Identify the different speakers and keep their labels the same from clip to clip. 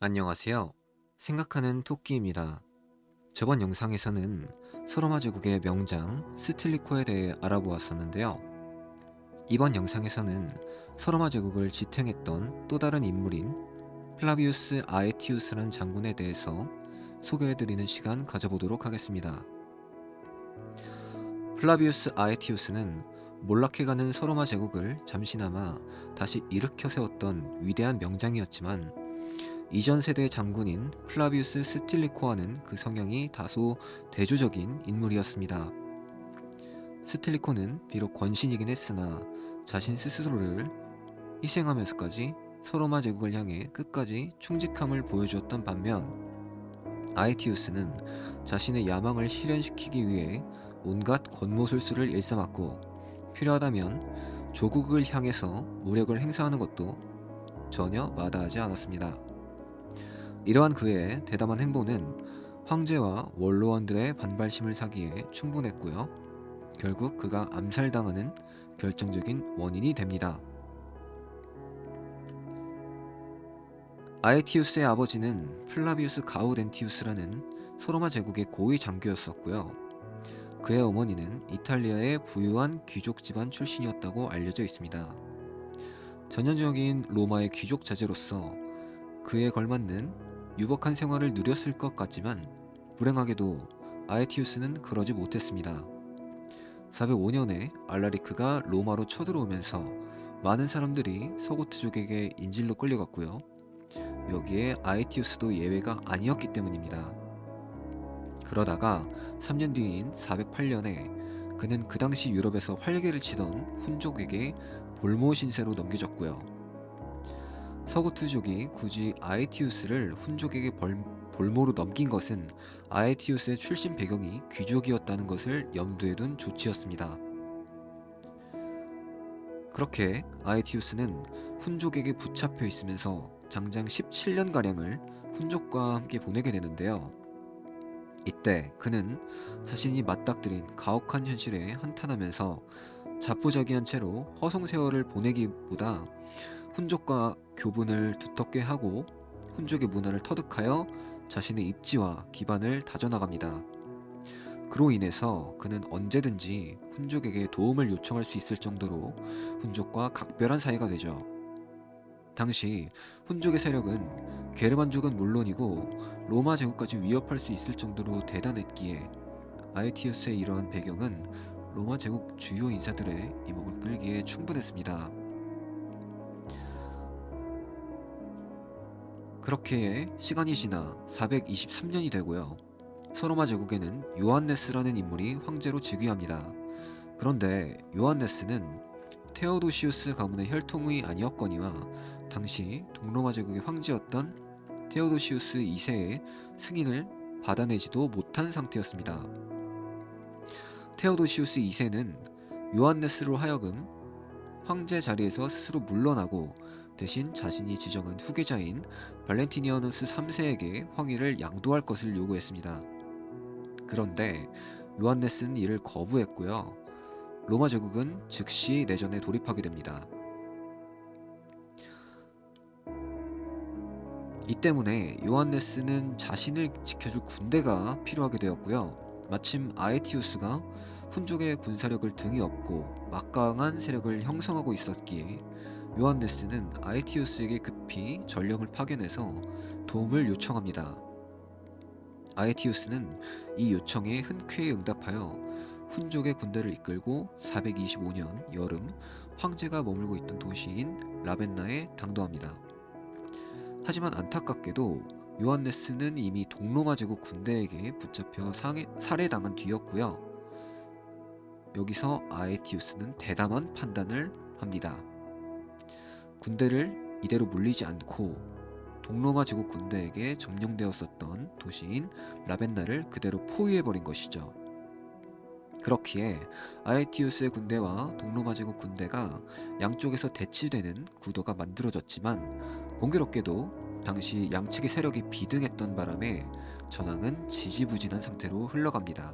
Speaker 1: 안녕하세요. 생각하는 토끼입니다. 저번 영상에서는 서로마 제국의 명장 스틸리코에 대해 알아보았었는데요. 이번 영상에서는 서로마 제국을 지탱했던 또 다른 인물인 플라비우스 아에티우스라는 장군에 대해서 소개해드리는 시간 가져보도록 하겠습니다. 플라비우스 아에티우스는 몰락해가는 서로마 제국을 잠시나마 다시 일으켜 세웠던 위대한 명장이었지만 이전 세대의 장군인 플라비우스 스틸리코와는 그 성향이 다소 대조적인 인물이었습니다. 스틸리코는 비록 권신이긴 했으나 자신 스스로를 희생하면서까지 서로마 제국을 향해 끝까지 충직함을 보여주었던 반면 아에티우스는 자신의 야망을 실현시키기 위해 온갖 권모술수를 일삼았고 필요하다면 조국을 향해서 무력을 행사하는 것도 전혀 마다하지 않았습니다. 이러한 그의 대담한 행보는 황제와 원로원들의 반발심을 사기에 충분했고요. 결국 그가 암살당하는 결정적인 원인이 됩니다. 아에티우스의 아버지는 플라비우스 가우덴티우스라는 소로마 제국의 고위 장교였었고요. 그의 어머니는 이탈리아의 부유한 귀족 집안 출신이었다고 알려져 있습니다. 전형적인 로마의 귀족 자제로서 그에 걸맞는 유복한 생활을 누렸을 것 같지만 불행하게도 아에티우스는 그러지 못했습니다. 405년에 알라리크가 로마로 쳐들어오면서 많은 사람들이 서고트족에게 인질로 끌려갔고요. 여기에 아에티우스도 예외가 아니었기 때문입니다. 그러다가 3년 뒤인 408년에 그는 그 당시 유럽에서 활개를 치던 훈족에게 볼모 신세로 넘겨졌고요. 서고트족이 굳이 아에티우스를 훈족에게 볼모로 넘긴 것은 아에티우스의 출신 배경이 귀족이었다는 것을 염두에 둔 조치였습니다. 그렇게 아에티우스는 훈족에게 붙잡혀 있으면서 장장 17년가량을 훈족과 함께 보내게 되는데요. 이때 그는 자신이 맞닥뜨린 가혹한 현실에 한탄하면서 자포자기한 채로 허송세월을 보내기보다 훈족과 교분을 두텁게 하고 훈족의 문화를 터득하여 자신의 입지와 기반을 다져나갑니다. 그로 인해서 그는 언제든지 훈족에게 도움을 요청할 수 있을 정도로 훈족과 각별한 사이가 되죠. 당시 훈족의 세력은 게르만족은 물론이고 로마 제국까지 위협할 수 있을 정도로 대단했기에 아에티우스의 이러한 배경은 로마 제국 주요 인사들의 이목을 끌기에 충분했습니다. 그렇게 시간이 지나 423년이 되고요. 서로마 제국에는 요한네스라는 인물이 황제로 즉위합니다. 그런데 요한네스는 테오도시우스 가문의 혈통이 아니었거니와 당시 동로마 제국의 황제였던 테오도시우스 2세의 승인을 받아내지도 못한 상태였습니다. 테오도시우스 2세는 요한네스로 하여금 황제 자리에서 스스로 물러나고 대신 자신이 지정한 후계자인 발렌티니아누스 3세에게 황위를 양도할 것을 요구했습니다. 그런데 요한네스는 이를 거부했고요. 로마 제국은 즉시 내전에 돌입하게 됩니다. 이 때문에 요한네스는 자신을 지켜줄 군대가 필요하게 되었고요. 마침 아에티우스가 훈족의 군사력을 등에 업고 막강한 세력을 형성하고 있었기에 요한네스는 아에티우스에게 급히 전령을 파견해서 도움을 요청합니다. 아에티우스는 이 요청에 흔쾌히 응답하여 훈족의 군대를 이끌고 425년 여름 황제가 머물고 있던 도시인 라벤나에 당도합니다. 하지만 안타깝게도 요한네스는 이미 동로마 제국 군대에게 붙잡혀 살해당한 뒤였고요. 여기서 아에티우스는 대담한 판단을 합니다. 군대를 이대로 물리지 않고 동로마 제국 군대에게 점령되었었던 도시인 라벤나를 그대로 포위해버린 것이죠. 그렇기에 아에티우스의 군대와 동로마 제국 군대가 양쪽에서 대치되는 구도가 만들어졌지만 공교롭게도 당시 양측의 세력이 비등했던 바람에 전황은 지지부진한 상태로 흘러갑니다.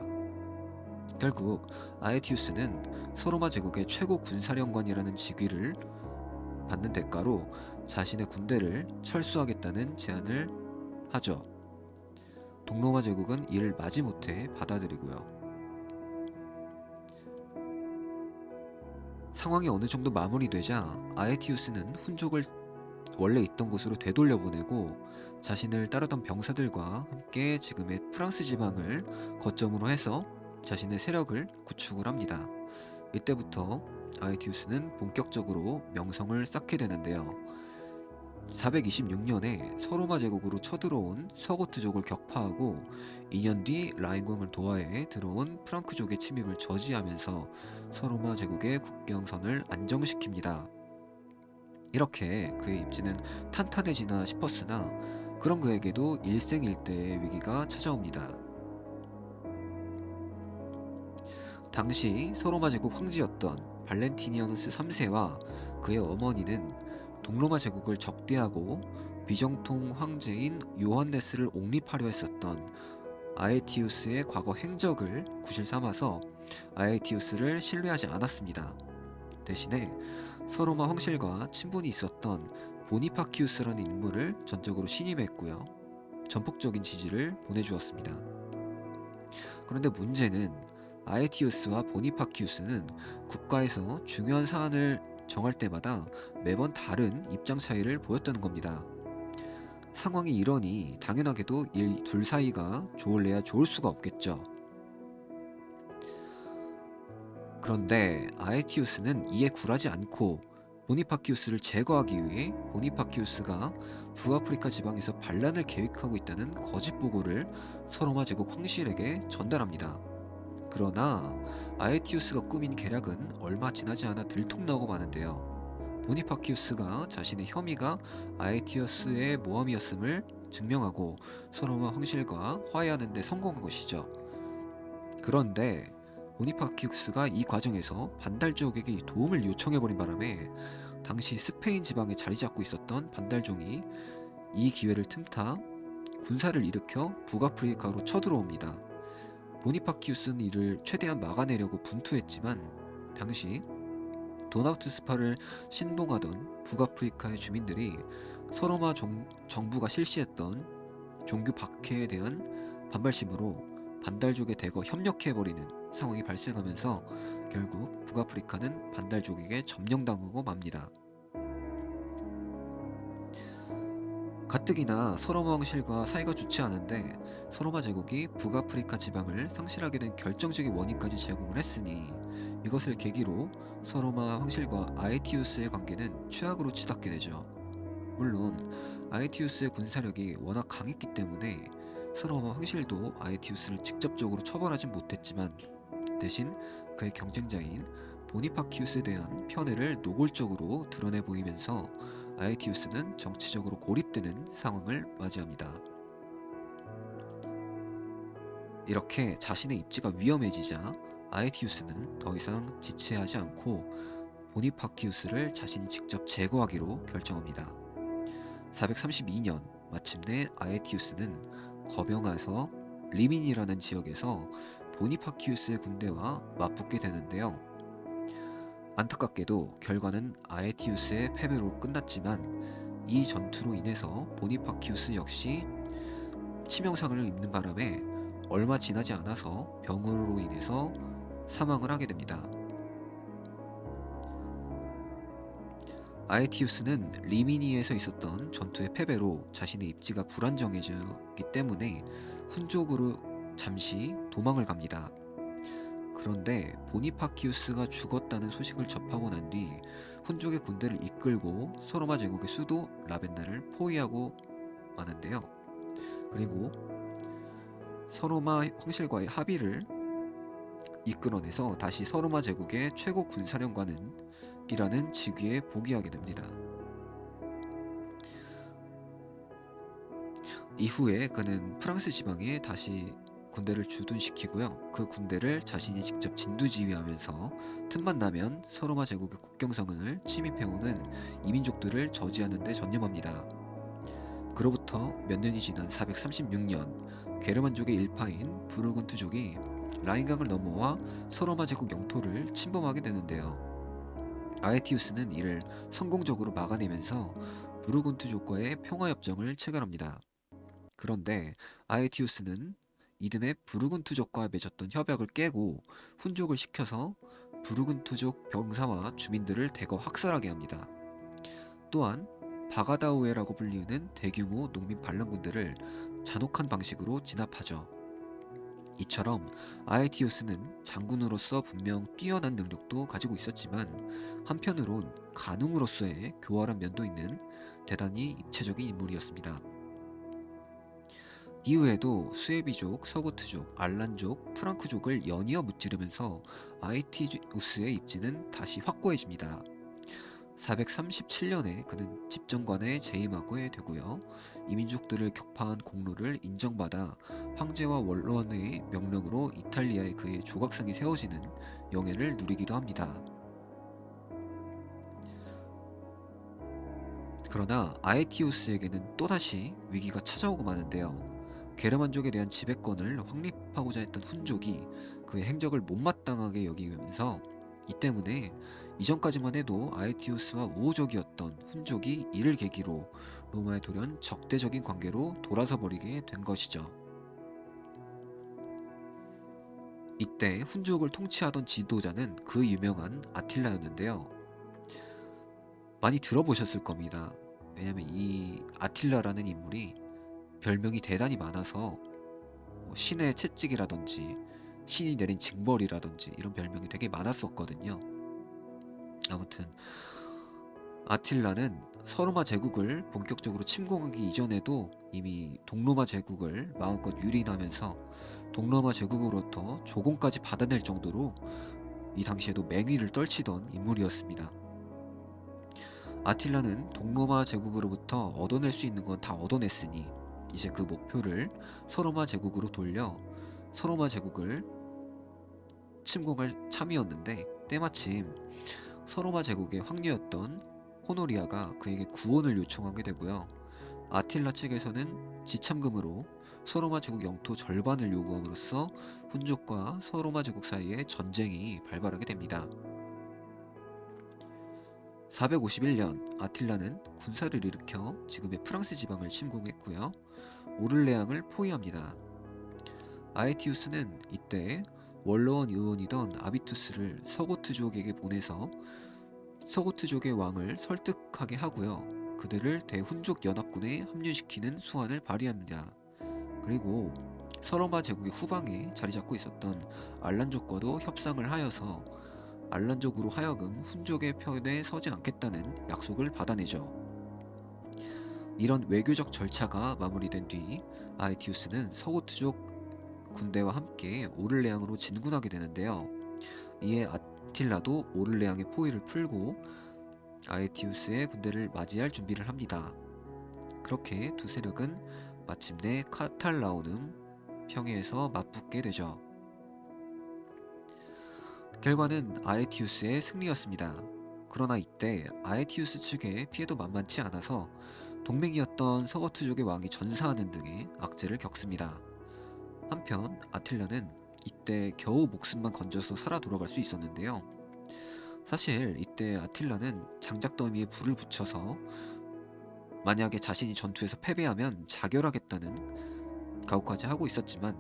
Speaker 1: 결국 아에티우스는 서로마 제국의 최고 군사령관이라는 직위를 받는 대가로 자신의 군대를 철수하겠다는 제안을 하죠. 동로마 제국은 이를 마지못해 받아들이고요. 상황이 어느 정도 마무리되자 아에티우스는 훈족을 원래 있던 곳으로 되돌려 보내고 자신을 따르던 병사들과 함께 지금의 프랑스 지방을 거점으로 해서 자신의 세력을 구축을 합니다. 이때부터 아에티우스는 본격적으로 명성을 쌓게 되는데요. 426년에 서로마 제국으로 쳐들어온 서고트족을 격파하고 2년 뒤 라인강을 도하해 들어온 프랑크족의 침입을 저지하면서 서로마 제국의 국경선을 안정시킵니다. 이렇게 그의 입지는 탄탄해지나 싶었으나 그런 그에게도 일생일대의 위기가 찾아옵니다. 당시 서로마 제국 황제였던 발렌티니아누스 3세와 그의 어머니는 동로마 제국을 적대하고 비정통 황제인 요한네스를 옹립하려 했었던 아에티우스의 과거 행적을 구실 삼아서 아에티우스를 신뢰하지 않았습니다. 대신에 서로마 황실과 친분이 있었던 보니파키우스라는 인물을 전적으로 신임했고요. 전폭적인 지지를 보내주었습니다. 그런데 문제는 아에티우스와 보니파키우스는 국가에서 중요한 사안을 정할 때마다 매번 다른 입장 차이를 보였다는 겁니다. 상황이 이러니 당연하게도 이 둘 사이가 좋을래야 좋을 수가 없겠죠. 그런데 아에티우스는 이에 굴하지 않고 보니파키우스를 제거하기 위해 보니파키우스가 북아프리카 지방에서 반란을 계획하고 있다는 거짓 보고를 서로마 제국 황실에게 전달합니다. 그러나 아에티우스가 꾸민 계략은 얼마 지나지 않아 들통나고 마는데요. 보니파키우스가 자신의 혐의가 아에티우스의 모함이었음을 증명하고 서로마 황실과 화해하는 데 성공한 것이죠. 그런데 보니파키우스가 이 과정에서 반달족에게 도움을 요청해버린 바람에 당시 스페인 지방에 자리 잡고 있었던 반달종이 이 기회를 틈타 군사를 일으켜 북아프리카로 쳐들어옵니다. 보니파키우스는 이를 최대한 막아내려고 분투했지만 당시 도나우트 스파를 신봉하던 북아프리카의 주민들이 서로마 정부가 실시했던 종교 박해에 대한 반발심으로 반달족에 대거 협력해버리는 상황이 발생하면서 결국 북아프리카는 반달족에게 점령당하고 맙니다. 가뜩이나 서로마 왕실과 사이가 좋지 않은데 서로마 제국이 북아프리카 지방을 상실하게 된 결정적인 원인까지 제공을 했으니 이것을 계기로 서로마 황실과 아에티우스의 관계는 최악으로 치닫게 되죠. 물론 아에티우스의 군사력이 워낙 강했기 때문에 서로마 황실도 아에티우스를 직접적으로 처벌하진 못했지만 대신 그의 경쟁자인 보니파키우스에 대한 편애를 노골적으로 드러내 보이면서 아에티우스는 정치적으로 고립되는 상황을 맞이합니다. 이렇게 자신의 입지가 위험해지자 아에티우스는 더 이상 지체하지 않고 보니파키우스를 자신이 직접 제거하기로 결정합니다. 432년 마침내 아에티우스는 거병에서 리민이라는 지역에서 보니파키우스의 군대와 맞붙게 되는데요. 안타깝게도 결과는 아에티우스의 패배로 끝났지만 이 전투로 인해서 보니파키우스 역시 치명상을 입는 바람에 얼마 지나지 않아서 병으로 인해서 사망을 하게 됩니다. 아에티우스는 리미니에서 있었던 전투의 패배로 자신의 입지가 불안정해졌기 때문에 훈족으로 잠시 도망을 갑니다. 그런데 보니파키우스가 죽었다는 소식을 접하고 난 뒤 훈족의 군대를 이끌고 소로마 제국의 수도 라벤나를 포위하고 마는데요. 그리고 서로마 황실과의 합의를 이끌어내서 다시 서로마 제국의 최고 군사령관이라는 직위에 복위하게 됩니다. 이후에 그는 프랑스 지방에 다시 군대를 주둔시키고요. 그 군대를 자신이 직접 진두지휘하면서 틈만 나면 서로마 제국의 국경선을 침입해오는 이민족들을 저지하는 데 전념합니다. 그로부터 몇 년이 지난 436년 게르만족의 일파인 부르근트족이 라인강을 넘어와 서로마 제국 영토를 침범하게 되는데요. 아에티우스는 이를 성공적으로 막아내면서 부르근트족과의 평화협정을 체결합니다. 그런데 아에티우스는 이듬해 부르근투족과 맺었던 협약을 깨고 훈족을 시켜서 부르근투족 병사와 주민들을 대거 학살하게 합니다. 또한 바가다우에라고 불리는 대규모 농민 반란군대를 잔혹한 방식으로 진압하죠. 이처럼 아에티우스는 장군으로서 분명 뛰어난 능력도 가지고 있었지만 한편으론 간웅으로서의 교활한 면도 있는 대단히 입체적인 인물이었습니다. 이후에도 수에비족, 서고트족, 알란족, 프랑크족을 연이어 무찌르면서 아에티우스의 입지는 다시 확고해집니다. 437년에 그는 집정관에 재임하게 되고요. 이민족들을 격파한 공로를 인정받아 황제와 원로원의 명령으로 이탈리아에 그의 조각상이 세워지는 영예를 누리기도 합니다. 그러나 아에티우스에게는 또다시 위기가 찾아오고 마는데요. 게르만족에 대한 지배권을 확립하고자 했던 훈족이 그의 행적을 못마땅하게 여기면서 이 때문에 이전까지만 해도 아에티우스와 우호적이었던 훈족이 이를 계기로 로마에 돌연 적대적인 관계로 돌아서 버리게 된 것이죠. 이때 훈족을 통치하던 지도자는 그 유명한 아틸라였는데요. 많이 들어보셨을 겁니다. 왜냐면 이 아틸라라는 인물이 별명이 대단히 많아서 뭐 신의 채찍이라든지 신이 내린 징벌이라든지 이런 별명이 되게 많았었거든요. 아무튼 아틸라는 서로마 제국을 본격적으로 침공하기 이전에도 이미 동로마 제국을 마음껏 유린하면서 동로마 제국으로부터 조공까지 받아낼 정도로 이 당시에도 맹위를 떨치던 인물이었습니다. 아틸라는 동로마 제국으로부터 얻어낼 수 있는 건 다 얻어냈으니 이제 그 목표를 서로마 제국으로 돌려 서로마 제국을 침공할 참이었는데 때마침 서로마 제국의 황녀였던 호노리아가 그에게 구원을 요청하게 되고요. 아틸라 측에서는 지참금으로 서로마 제국 영토 절반을 요구함으로써 훈족과 서로마 제국 사이에 전쟁이 발발하게 됩니다. 451년 아틸라는 군사를 일으켜 지금의 프랑스 지방을 침공했고요. 오를레앙을 포위합니다. 아에티우스는 이때 원로원 의원이던 아비투스를 서고트족에게 보내서 서고트족의 왕을 설득하게 하고요. 그들을 대훈족 연합군에 합류시키는 수완을 발휘합니다. 그리고 서로마 제국의 후방에 자리 잡고 있었던 알란족과도 협상을 하여서 알란족으로 하여금 훈족의 편에 서지 않겠다는 약속을 받아내죠. 이런 외교적 절차가 마무리된 뒤 아에티우스는 서고트족 군대와 함께 오를레앙으로 진군하게 되는데요. 이에 아틸라도 오를레앙의 포위를 풀고 아에티우스의 군대를 맞이할 준비를 합니다. 그렇게 두 세력은 마침내 카탈라우눔 평야에서 맞붙게 되죠. 결과는 아에티우스의 승리였습니다. 그러나 이때 아에티우스 측의 피해도 만만치 않아서 동맹이었던 서거트족의 왕이 전사하는 등의 악재를 겪습니다. 한편 아틸라는 이때 겨우 목숨만 건져서 살아 돌아갈 수 있었는데요. 사실 이때 아틸라는 장작더미에 불을 붙여서 만약에 자신이 전투에서 패배하면 자결하겠다는 각오까지 하고 있었지만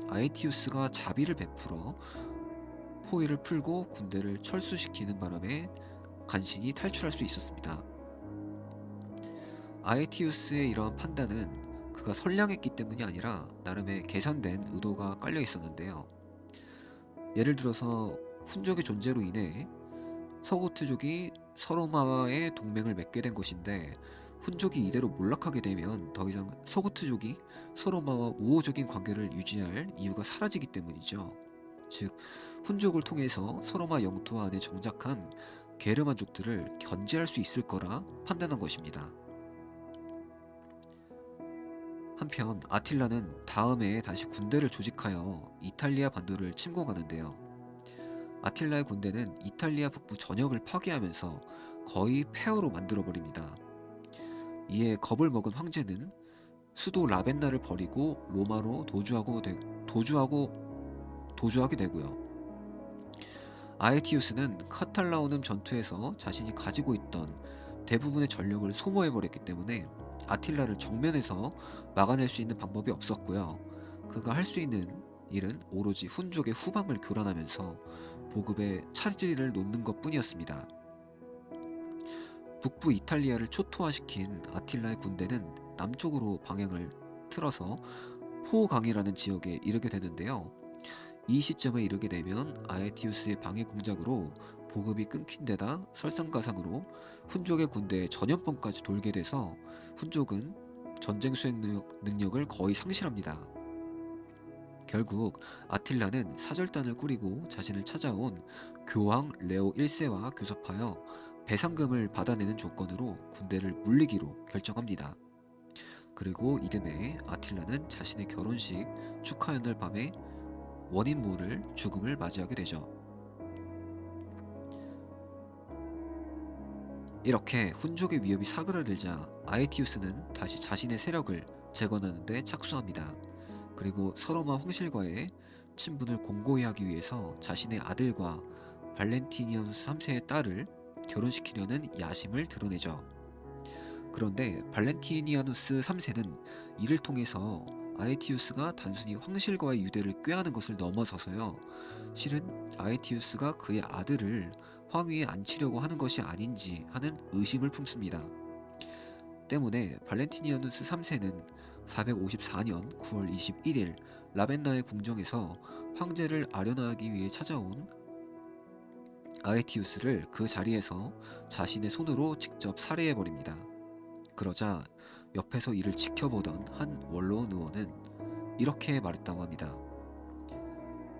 Speaker 1: 아에티우스가 자비를 베풀어 포위를 풀고 군대를 철수시키는 바람에 간신히 탈출할 수 있었습니다. 아에티우스의 이러한 판단은 그가 선량했기 때문이 아니라 나름의 계산된 의도가 깔려 있었는데요. 예를 들어서 훈족의 존재로 인해 서고트족이 서로마와의 동맹을 맺게 된 것인데 훈족이 이대로 몰락하게 되면 더 이상 서고트족이 서로마와 우호적인 관계를 유지할 이유가 사라지기 때문이죠. 즉 훈족을 통해서 서로마 영토 안에 정착한 게르만족들을 견제할 수 있을 거라 판단한 것입니다. 한편 아틸라는 다음에 다시 군대를 조직하여 이탈리아 반도를 침공하는데요. 아틸라의 군대는 이탈리아 북부 전역을 파괴하면서 거의 폐허로 만들어버립니다. 이에 겁을 먹은 황제는 수도 라벤나를 버리고 로마로 도주하게 되고요. 아에티우스는 카탈라우눔 전투에서 자신이 가지고 있던 대부분의 전력을 소모해버렸기 때문에 아틸라를 정면에서 막아낼 수 있는 방법이 없었고요. 그가 할 수 있는 일은 오로지 훈족의 후방을 교란하면서 보급에 차질을 놓는 것뿐이었습니다. 북부 이탈리아를 초토화시킨 아틸라의 군대는 남쪽으로 방향을 틀어서 포강이라는 지역에 이르게 되는데요. 이 시점에 이르게 되면 아에티우스의 방해 공작으로 보급이 끊긴 데다 설상가상으로 훈족의 군대의 전염병까지 돌게 돼서 훈족은 전쟁 수행 능력을 거의 상실합니다. 결국 아틸라는 사절단을 꾸리고 자신을 찾아온 교황 레오 1세와 교섭하여 배상금을 받아내는 조건으로 군대를 물리기로 결정합니다. 그리고 이듬해 아틸라는 자신의 결혼식 축하연을 밤에 원인 모를 죽음을 맞이하게 되죠. 이렇게 훈족의 위협이 사그라들자 아에티우스는 다시 자신의 세력을 재건하는 데 착수합니다. 그리고 서로마 황실과의 친분을 공고히 하기 위해서 자신의 아들과 발렌티니아누스 3세의 딸을 결혼시키려는 야심을 드러내죠. 그런데 발렌티니아누스 3세는 이를 통해서 아에티우스가 단순히 황실과의 유대를 꾀하는 것을 넘어서서요, 실은 아에티우스가 그의 아들을 황위에 앉히려고 하는 것이 아닌지 하는 의심을 품습니다. 때문에 발렌티니아누스 3세는 454년 9월 21일 라벤나의 궁정에서 황제를 아련하기 위해 찾아온 아에티우스를 그 자리에서 자신의 손으로 직접 살해해버립니다. 그러자 옆에서 이를 지켜보던 한 원로원 의원은 이렇게 말했다고 합니다.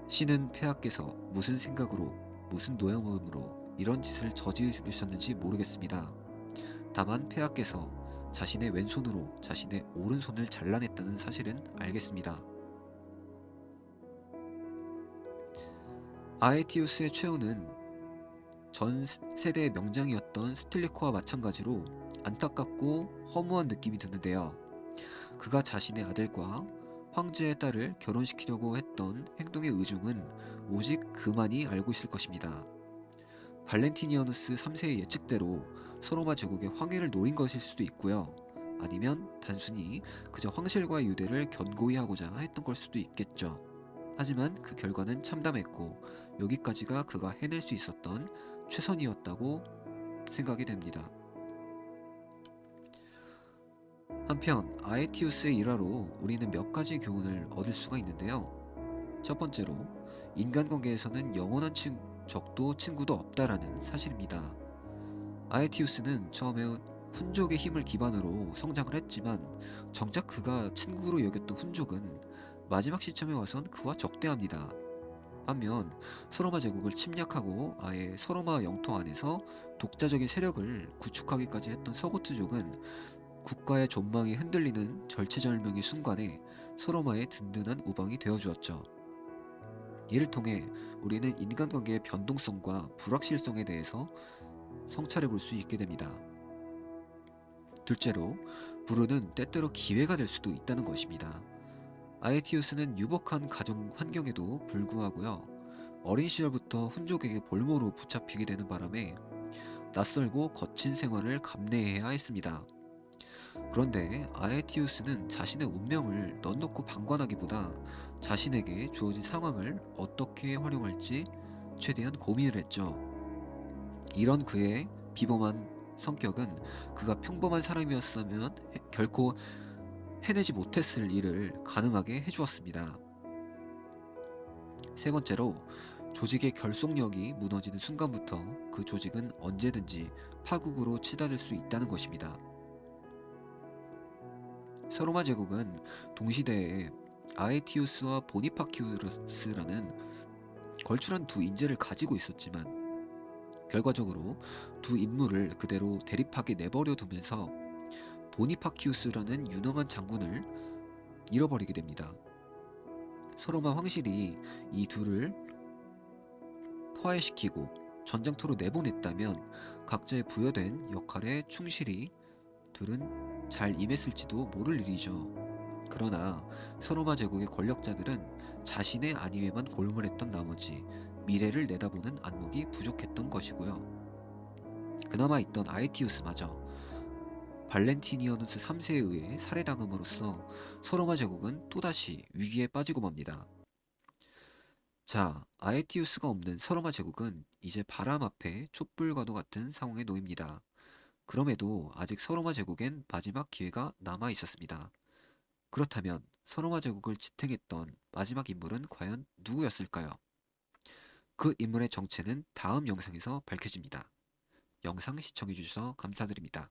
Speaker 1: 신은 폐하께서 무슨 생각으로, 무슨 노여움으로 이런 짓을 저지르셨는지 모르겠습니다. 다만 폐하께서 자신의 왼손으로 자신의 오른손을 잘라냈다는 사실은 알겠습니다. 아에티우스의 최후는 전 세대의 명장이었던 스틸리코와 마찬가지로 안타깝고 허무한 느낌이 드는데요. 그가 자신의 아들과 황제의 딸을 결혼시키려고 했던 행동의 의중은 오직 그만이 알고 있을 것입니다. 발렌티니아누스 3세의 예측대로 서로마 제국의 황해를 노린 것일 수도 있고요. 아니면 단순히 그저 황실과의 유대를 견고히 하고자 했던 걸 수도 있겠죠. 하지만 그 결과는 참담했고 여기까지가 그가 해낼 수 있었던 최선이었다고 생각이 됩니다. 한편 아에티우스의 일화로 우리는 몇 가지 교훈을 얻을 수가 있는데요. 첫 번째로 인간관계에서는 영원한 적도 친구도 없다라는 사실입니다. 아에티우스는 처음에 훈족의 힘을 기반으로 성장을 했지만 정작 그가 친구로 여겼던 훈족은 마지막 시점에 와선 그와 적대합니다. 반면 서로마 제국을 침략하고 아예 서로마 영토 안에서 독자적인 세력을 구축하기까지 했던 서고트족은 국가의 존망이 흔들리는 절체절명의 순간에 서로마의 든든한 우방이 되어주었죠. 이를 통해 우리는 인간관계의 변동성과 불확실성에 대해서 성찰해 볼 수 있게 됩니다. 둘째로, 불운은 때때로 기회가 될 수도 있다는 것입니다. 아에티우스는 유복한 가정 환경에도 불구하고요, 어린 시절부터 훈족에게 볼모로 붙잡히게 되는 바람에 낯설고 거친 생활을 감내해야 했습니다. 그런데 아에티우스는 자신의 운명을 넉넉히 방관하기보다 자신에게 주어진 상황을 어떻게 활용할지 최대한 고민을 했죠. 이런 그의 비범한 성격은 그가 평범한 사람이었으면 결코 해내지 못했을 일을 가능하게 해주었습니다. 세 번째로, 조직의 결속력이 무너지는 순간부터 그 조직은 언제든지 파국으로 치닫을 수 있다는 것입니다. 서로마 제국은 동시대에 아에티우스와 보니파키우스라는 걸출한 두 인재를 가지고 있었지만 결과적으로 두 인물을 그대로 대립하게 내버려 두면서 보니파키우스라는 유능한 장군을 잃어버리게 됩니다. 서로마 황실이 이 둘을 화해시키고 전장터로 내보냈다면 각자의 부여된 역할에 충실히 둘은 잘 임했을지도 모를 일이죠. 그러나 서로마 제국의 권력자들은 자신의 안위에만 골몰했던 나머지 미래를 내다보는 안목이 부족했던 것이고요. 그나마 있던 아에티우스마저 발렌티니어누스 3세에 의해 살해당함으로써 서로마 제국은 또다시 위기에 빠지고 맙니다. 자, 아에티우스가 없는 서로마 제국은 이제 바람 앞에 촛불과도 같은 상황에 놓입니다. 그럼에도 아직 서로마 제국엔 마지막 기회가 남아 있었습니다. 그렇다면 서로마 제국을 지탱했던 마지막 인물은 과연 누구였을까요? 그 인물의 정체는 다음 영상에서 밝혀집니다. 영상 시청해주셔서 감사드립니다.